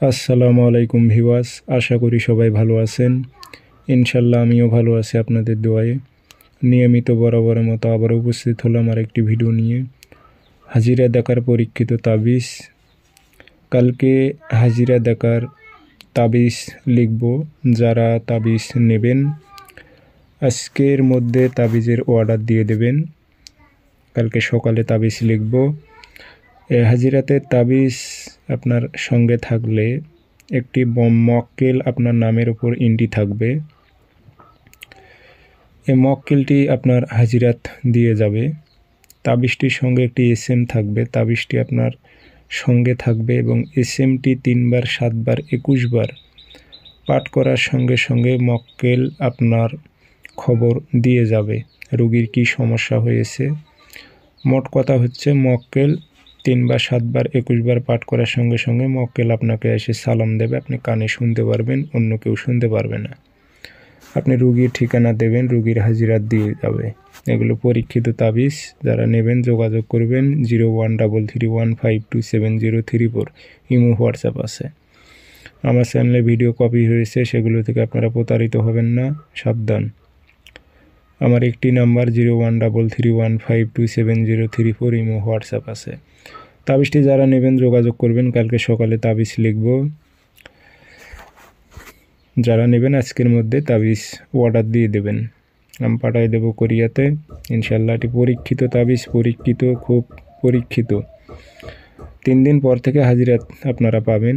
আসসালামু আলাইকুম ভিউয়ার্স, আশা করি সবাই ভালো আছেন। ইনশাল্লাহ আমিও ভালো আছি আপনাদের দোয়ায়। নিয়মিত বরাবরের মতো আবার উপস্থিত হলাম আর একটি ভিডিও নিয়ে। হাজিরা দেখার পরীক্ষিত তাবিজ। কালকে হাজিরা দেখার তাবিজ লিখব। যারা তাবিজ নেবেন আজকের মধ্যে তাবিজের অর্ডার দিয়ে দেবেন। কালকে সকালে তাবিজ লিখব। হাজিরাতে তাবিজ আপনার সঙ্গে থাকলে একটি মক্কেল আপনার নামের উপর ইন্ডি থাকবে। এই মক্কেলটি আপনার হাজিরাত দিয়ে যাবে। তাবিজটির সঙ্গে একটি এসএম থাকবে। তাবিজটি আপনার সঙ্গে থাকবে এবং এসএমটি 3 বার 7 বার 21 বার পাঠ করার সঙ্গে সঙ্গে মক্কেল আপনার খবর দিয়ে যাবে রোগীর কী সমস্যা হয়েছে। মোট কথা হচ্ছে মক্কেল 3 বার 7 বার 21 বার পাঠ করার সঙ্গে সঙ্গে মক্কেল আপনাকে এসে সালাম দেবে। আপনি কানে শুনতে পারবেন, অন্য কেউ শুনতে পারবে না। আপনি রুগীর ঠিকানা দেবেন, রুগীর হাজিরা দিয়ে যাবে। এগুলো পরীক্ষিত তাবিজ। যারা নেবেন যোগাযোগ করবেন 013315270034। ইমো হোয়াটসঅ্যাপ আছে। আমার চ্যানেলে ভিডিও কপি হয়েছে, সেগুলো থেকে আপনারা প্রতারিত হবেন না, সাবধান। আমার একটি নাম্বার 013315270034 ইমো হোয়াটসঅ্যাপ আছে। তাবিজটি যারা নেবেন যোগাযোগ করবেন, কালকে সকালে তাবিজ লিখব। যারা নেবেন আজকের মধ্যে তাবিজ অর্ডার দিয়ে দেবেন, আমি পাঠিয়ে দেবো কোরিয়াতে। ইনশাল্লাহ এটি পরীক্ষিত তাবিজ, পরীক্ষিত, খুব পরীক্ষিত। 3 দিন পর থেকে হাজিরা আপনারা পাবেন।